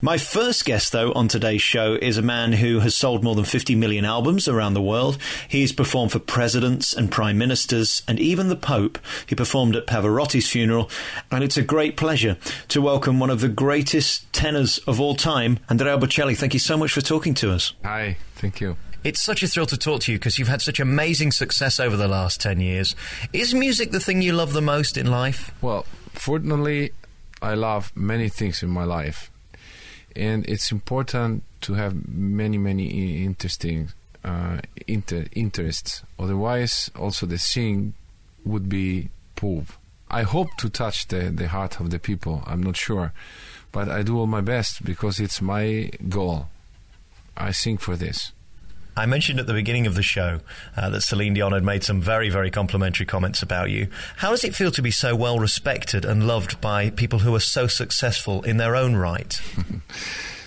My first guest, though, on today's show is a man who has sold more than 50 million albums around the world. He's performed for presidents and prime ministers and even the Pope. He performed at Pavarotti's funeral, and it's a great pleasure to welcome one of the greatest tenors of all time, Andrea Bocelli. Thank you so much for talking to us. Hi, thank you. It's such a thrill to talk to you because you've had such amazing success over the last 10 years. Is music the thing you love the most in life? Well, fortunately, I love many things in my life. And it's important to have many interesting interests. Otherwise, also the sing would be poor. I hope to touch the heart of the people. I'm not sure. But I do all my best because it's my goal. I sing for this. I mentioned at the beginning of the show that Celine Dion had made some very complimentary comments about you. How does it feel to be so well respected and loved by people who are so successful in their own right?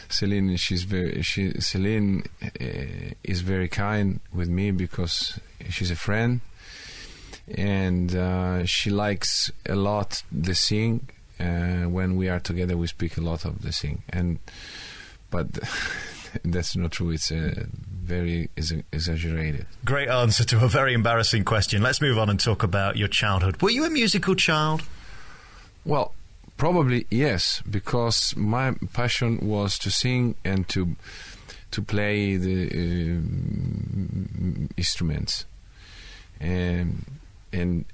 Celine is very kind with me because she's a friend, and she likes a lot the sing. When we are together, we speak a lot of the sing, but that's not true. It's very exaggerated. Great answer to a very embarrassing question. Let's move on and talk about your childhood. Were you a musical child? Well, probably yes, because my passion was to sing and to play the instruments, and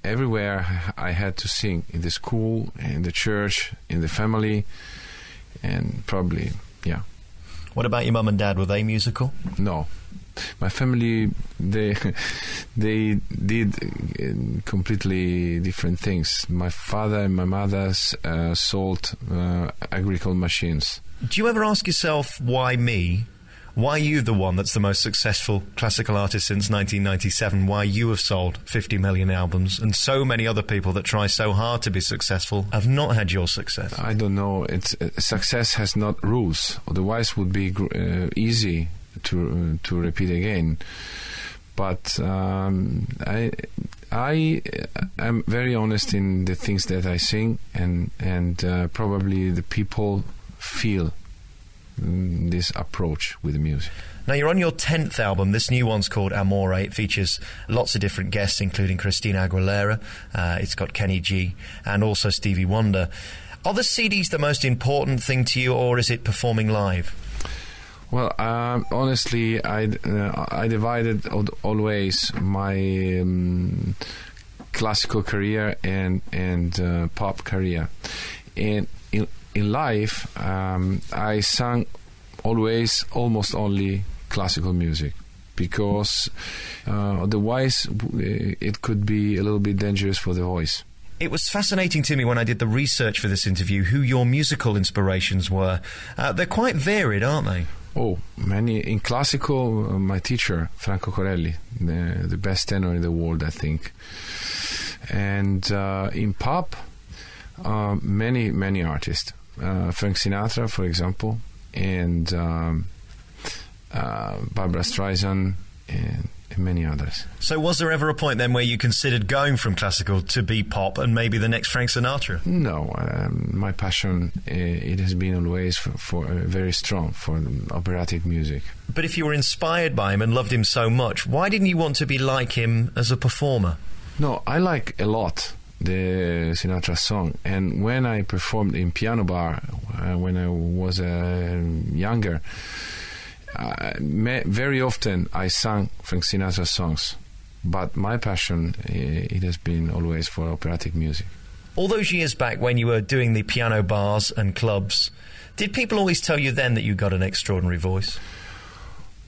everywhere I had to sing, in the school, in the church, in the family, and probably, yeah. What about your mum and dad? Were they musical? No. My family, they did completely different things. My father and my mother sold agricultural machines. Do you ever ask yourself, why me? Why are you the one that's the most successful classical artist since 1997? Why you have sold 50 million albums and so many other people that try so hard to be successful have not had your success? I don't know. Success has not rules. Otherwise it would be easy to repeat again. But I am very honest in the things that I sing, and probably the people feel this approach with the music. Now, you're on your 10th album. This new one's called Amore. It features lots of different guests, including Christina Aguilera. It's got Kenny G and also Stevie Wonder. Are the CDs the most important thing to you, or is it performing live? Well, honestly, I divided always my classical career and pop career. And in life, I sang almost only classical music, because otherwise it could be a little bit dangerous for the voice. It was fascinating to me when I did the research for this interview who your musical inspirations were. They're quite varied, aren't they? Oh, many. In classical, my teacher, Franco Corelli, the best tenor in the world, I think. And in pop, many artists. Frank Sinatra, for example, and Barbara Streisand, and many others. So was there ever a point then where you considered going from classical to be pop and maybe the next Frank Sinatra? No, my passion, it has been always for very strong for operatic music. But if you were inspired by him and loved him so much, why didn't you want to be like him as a performer? No, I like a lot the Sinatra song, and when I performed in piano bar when I was younger, very often I sang Frank Sinatra songs, but my passion, it has been always for operatic music. All those years back when you were doing the piano bars and clubs, did people always tell you then that you got an extraordinary voice?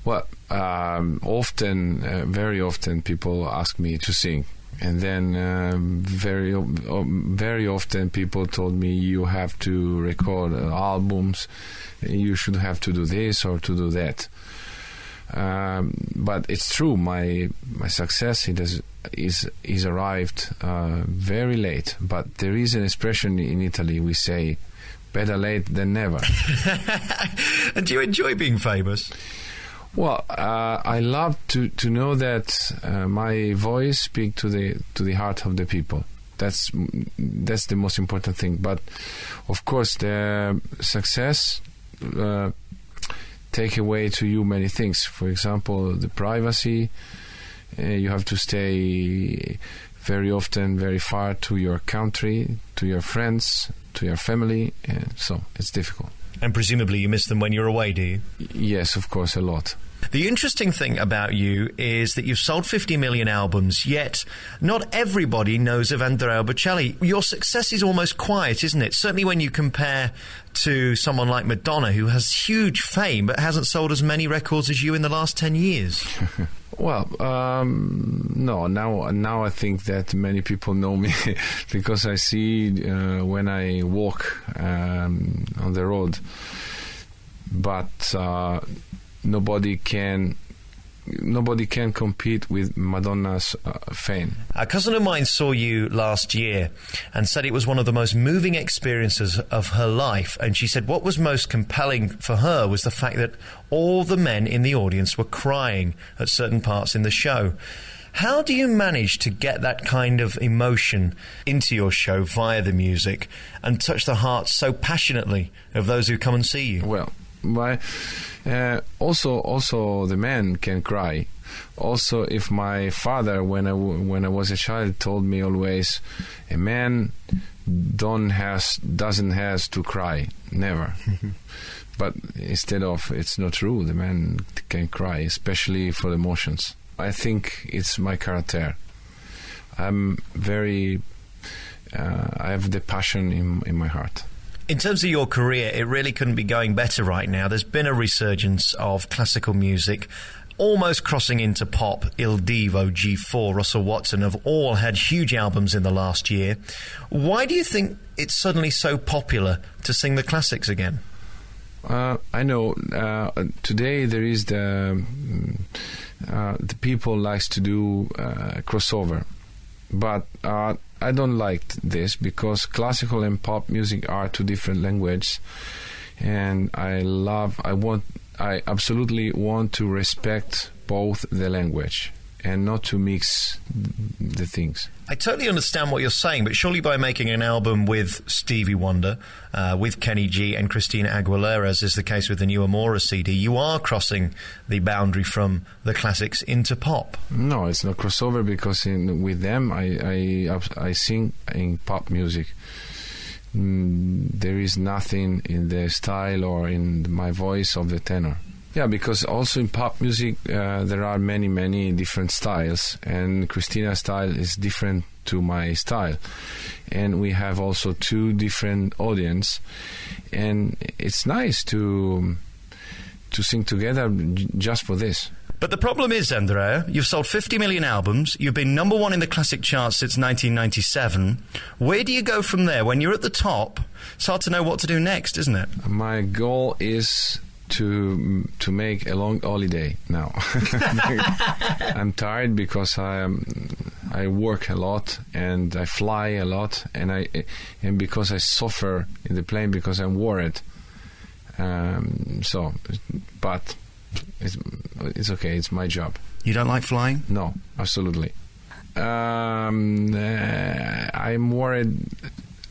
Well, very often people ask me to sing. And then very often people told me, you have to record albums, you should have to do this or to do that. But it's true, my success is arrived very late. But there is an expression in Italy, we say, better late than never. And do you enjoy being famous? Well, I love to know that my voice speaks to the heart of the people. That's the most important thing. But of course, the success take away to you many things. For example, the privacy. You have to stay very often very far to your country, to your friends, to your family, so it's difficult. And presumably you miss them when you're away, do you? Yes, of course, a lot. The interesting thing about you is that you've sold 50 million albums, yet not everybody knows of Andrea Bocelli. Your success is almost quiet, isn't it? Certainly when you compare to someone like Madonna, who has huge fame but hasn't sold as many records as you in the last 10 years. Well, no, now I think that many people know me because I see when I walk on the road. But nobody can compete with Madonna's fame. A cousin of mine saw you last year and said it was one of the most moving experiences of her life. And she said what was most compelling for her was the fact that all the men in the audience were crying at certain parts in the show. How do you manage to get that kind of emotion into your show via the music and touch the hearts so passionately of those who come and see you? Well, also the men can cry. Also, if my father, when I was a child, told me always, a man doesn't has to cry, never. But instead of, it's not true. The man can cry, especially for emotions. I think it's my character. I'm very. I have the passion in my heart. In terms of your career, it really couldn't be going better right now. There's been a resurgence of classical music, almost crossing into pop. Il Divo, G4, Russell Watson have all had huge albums in the last year. Why do you think it's suddenly so popular to sing the classics again? I know today there is the people likes to do crossover, but I don't like this because classical and pop music are two different languages, and I absolutely want to respect both the language and not to mix the things. I totally understand what you're saying, but surely by making an album with Stevie Wonder, with Kenny G and Christina Aguilera, as is the case with the new Amore CD, you are crossing the boundary from the classics into pop. No, it's not crossover because with them I sing in pop music. There is nothing in the style or in my voice of the tenor. Yeah, because also in pop music there are many different styles, and Christina's style is different to my style, and we have also two different audience, and it's nice to sing together just for this. But the problem is, Andrea, you've sold 50 million albums, you've been number one in the classic charts since 1997. Where do you go from there? When you're at the top, it's hard to know what to do next, isn't it? My goal is to make a long holiday now. I'm tired because I work a lot and I fly a lot, and because I suffer in the plane because I'm worried. But it's okay. It's my job. You don't like flying? No, absolutely. I'm worried.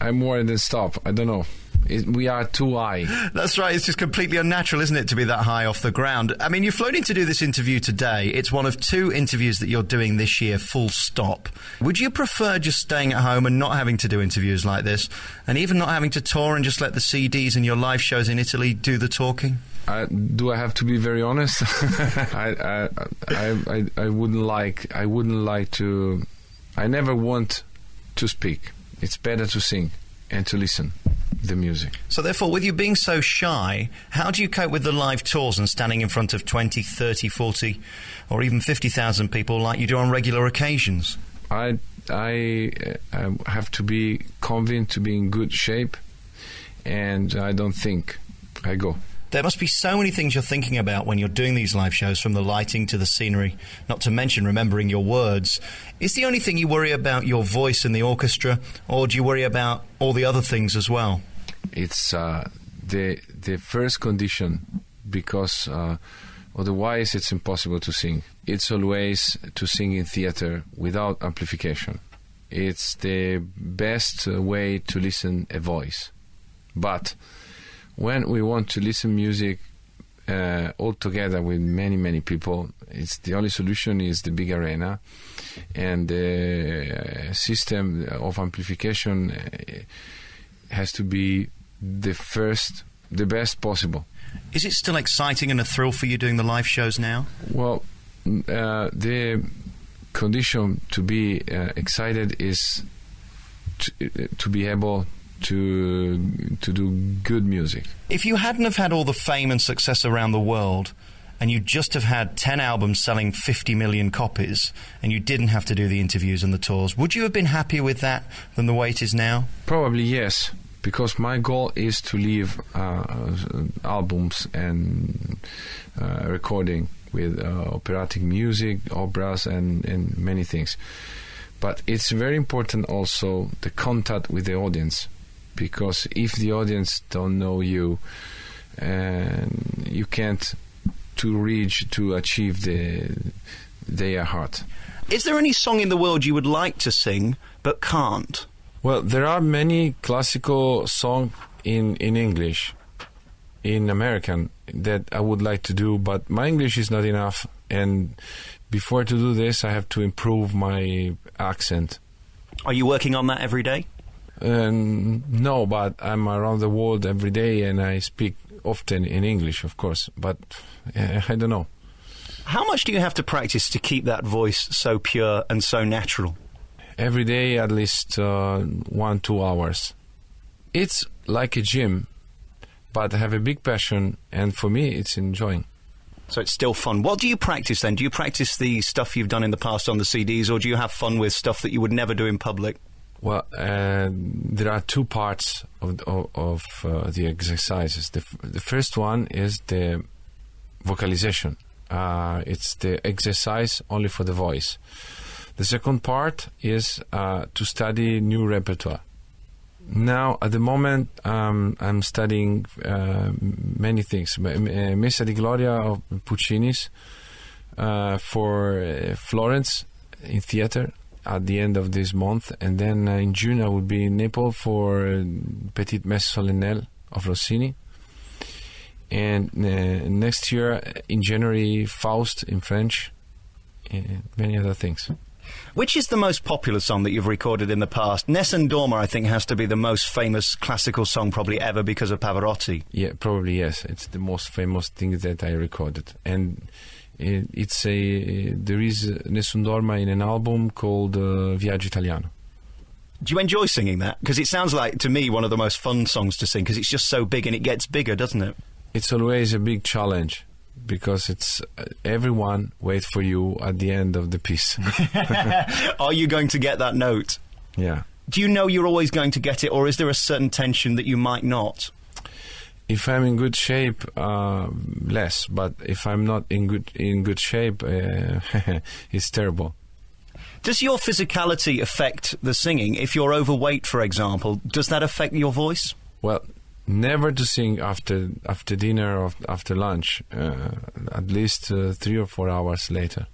And stop. I don't know. We are too high. That's right. It's just completely unnatural, isn't it, to be that high off the ground? I mean, you've flown in to do this interview today. It's one of two interviews that you're doing this year, full stop. Would you prefer just staying at home and not having to do interviews like this, and even not having to tour and just let the CDs and your live shows in Italy do the talking? Do I have to be very honest? I wouldn't like to. I never want to speak. It's better to sing and to listen the music. So therefore, with you being so shy, how do you cope with the live tours and standing in front of 20, 30, 40 or even 50,000 people like you do on regular occasions? I have to be convinced to be in good shape, and I don't think I go. There must be so many things you're thinking about when you're doing these live shows, from the lighting to the scenery, not to mention remembering your words. Is the only thing you worry about your voice in the orchestra, or do you worry about all the other things as well? It's the first condition, because otherwise it's impossible to sing. It's always to sing in theater without amplification. It's the best way to listen a voice. But when we want to listen music all together with many people, it's the only solution is the big arena, and the system of amplification has to be the best possible. Is it still exciting and a thrill for you doing the live shows now? Well, the condition to be excited is to be able to do good music. If you hadn't have had all the fame and success around the world, and you just have had 10 albums selling 50 million copies, and you didn't have to do the interviews and the tours, would you have been happier with that than the way it is now? Probably yes, because my goal is to leave albums and recording with operatic music, operas, and many things. But it's very important also the contact with the audience, because if the audience don't know you, you can't to achieve their heart. Is there any song in the world you would like to sing but can't? Well, there are many classical songs in English, in American, that I would like to do, but my English is not enough, and before to do this I have to improve my accent. Are you working on that every day? No, but I'm around the world every day and I speak often in English, of course, but I don't know. How much do you have to practice to keep that voice so pure and so natural? Every day at least 1-2 hours. It's like a gym, but I have a big passion, and for me it's enjoying. So it's still fun. What do you practice then? Do you practice the stuff you've done in the past on the CDs, or do you have fun with stuff that you would never do in public? Well, there are two parts of the exercises. The first one is the vocalization. It's the exercise only for the voice. The second part is to study new repertoire. Now, at the moment, I'm studying many things. Messa di Gloria of Puccini's for Florence in theater at the end of this month, and then in June I will be in Naples for Petite Messe Solennelle of Rossini, and next year in January Faust in French, and many other things. Which is the most popular song that you've recorded in the past? Nessun Dorma, I think, has to be the most famous classical song probably ever because of Pavarotti. Yeah, probably yes. It's the most famous thing that I recorded, and there is Nessun Dorma in an album called Viaggio Italiano. Do you enjoy singing that? Because it sounds like, to me, one of the most fun songs to sing, because it's just so big and it gets bigger, doesn't it? It's always a big challenge, because it's everyone wait for you at the end of the piece. Are you going to get that note? Yeah. Do you know you're always going to get it, or is there a certain tension that you might not? If I'm in good shape, less. But if I'm not in good shape, it's terrible. Does your physicality affect the singing? If you're overweight, for example, does that affect your voice? Well, never to sing after dinner or after lunch. At least 3 or 4 hours later.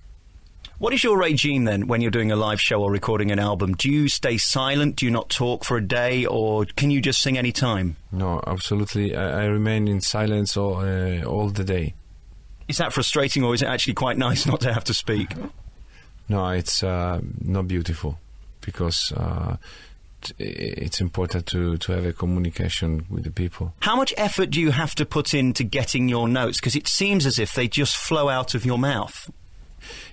What is your regime then when you're doing a live show or recording an album? Do you stay silent? Do you not talk for a day? Or can you just sing any time? No, absolutely. I remain in silence all the day. Is that frustrating, or is it actually quite nice not to have to speak? No, it's not beautiful, because it's important to have a communication with the people. How much effort do you have to put into getting your notes? Because it seems as if they just flow out of your mouth.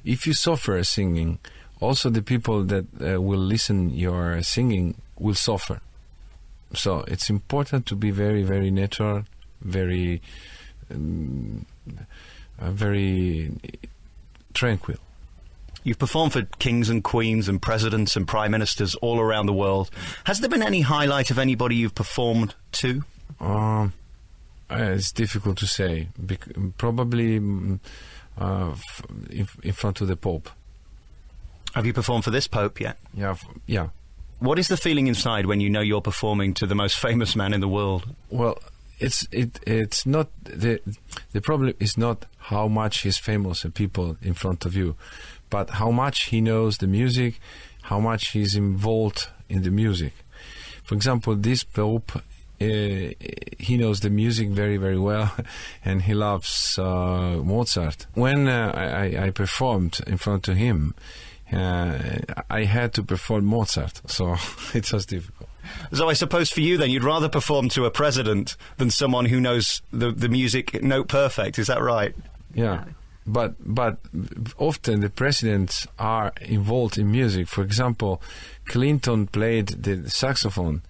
If you suffer singing, also the people that will listen your singing will suffer. So it's important to be very, very natural, very tranquil. You've performed for kings and queens and presidents and prime ministers all around the world. Has there been any highlight of anybody you've performed to? It's difficult to say. Probably in front of the Pope. Have you performed for this Pope yet? Yeah. What is the feeling inside when you know you're performing to the most famous man in the world? Well, it's not the problem is not how much he's famous and people in front of you, but how much he knows the music, how much he's involved in the music. For example, this Pope he knows the music very, very well, and he loves Mozart. When I performed in front of him, I had to perform Mozart, so it was difficult. So I suppose for you then, you'd rather perform to a president than someone who knows the music note perfect, is that right? Yeah. But often the presidents are involved in music. For example, Clinton played the saxophone,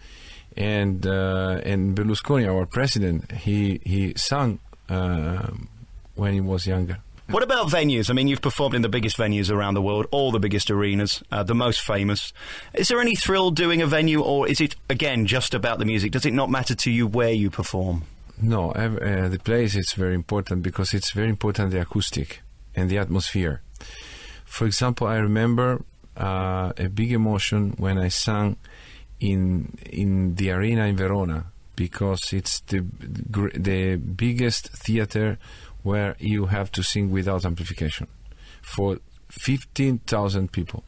and Berlusconi, our president, he sang when he was younger. What about venues? I mean, you've performed in the biggest venues around the world, all the biggest arenas, the most famous. Is there any thrill doing a venue, or is it, again, just about the music? Does it not matter to you where you perform? No, the place is very important because it's very important, the acoustic and the atmosphere. For example, I remember a big emotion when I sang in the arena in Verona, because it's the biggest theater where you have to sing without amplification for 15,000 people.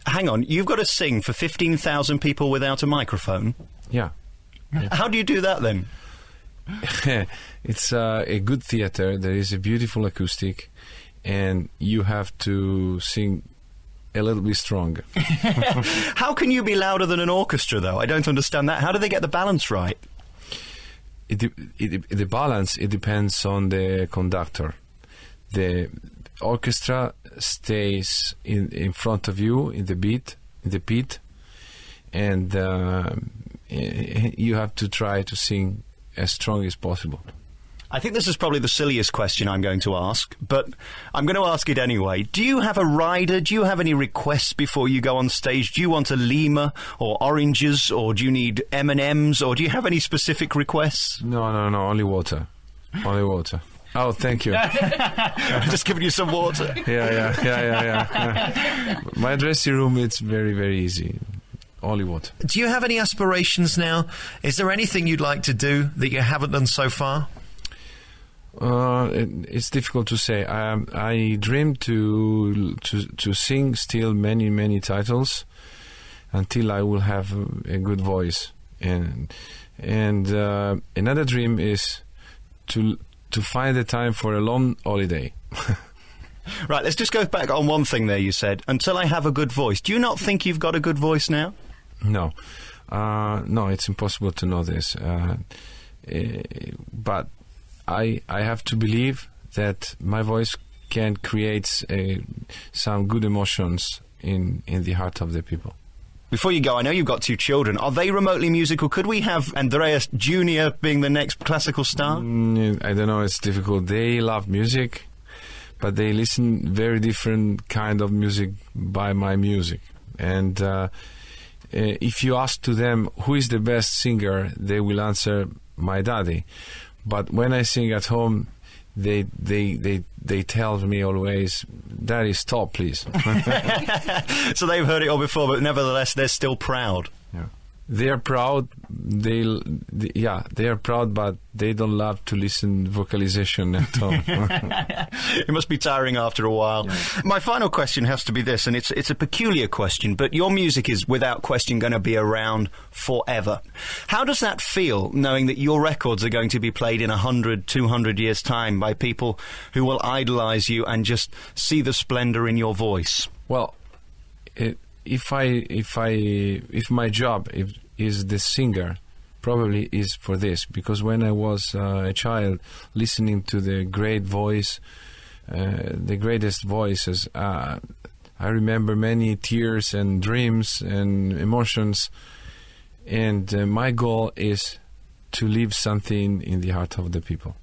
Hang on, you've got to sing for 15,000 people without a microphone? Yeah. How do you do that then? It's a good theater. There is a beautiful acoustic, and you have to sing a little bit stronger. How can you be louder than an orchestra, though? I don't understand that. How do they get the balance right? The balance, it depends on the conductor. The orchestra stays in front of you in the beat, and you have to try to sing as strong as possible. I think this is probably the silliest question I'm going to ask, but I'm going to ask it anyway. Do you have a rider? Do you have any requests before you go on stage? Do you want a Lima or oranges, or do you need M&Ms, or do you have any specific requests? No, only water. Only water. Oh, thank you. I'm just giving you some water. Yeah. My dressing room, it's very, very easy. Only water. Do you have any aspirations now? Is there anything you'd like to do that you haven't done so far? It's difficult to say. I dream to sing still many titles until I will have a good voice. And another dream is to find the time for a long holiday. Right, let's just go back on one thing there you said. Until I have a good voice. Do you not think you've got a good voice now? No. No, it's impossible to know this. But I have to believe that my voice can create some good emotions in the heart of the people. Before you go, I know you've got 2 children. Are they remotely musical? Could we have Andrea Jr. being the next classical star? I don't know, it's difficult. They love music, but they listen very different kind of music by my music. And if you ask to them who is the best singer, they will answer my daddy. But when I sing at home, they tell me always, "Daddy, stop, please." So they've heard it all before, but nevertheless, they're still proud. Yeah. They are proud. They are proud, but they don't love to listen vocalization at home. It must be tiring after a while. Yeah. My final question has to be this, and it's a peculiar question, but your music is without question going to be around forever. How does that feel, knowing that your records are going to be played in 100, 200 years' time by people who will idolize you and just see the splendor in your voice? Well, if my job is the singer, probably is for this, because when I was a child listening to the great voice, the greatest voices, I remember many tears and dreams and emotions, and my goal is to leave something in the heart of the people.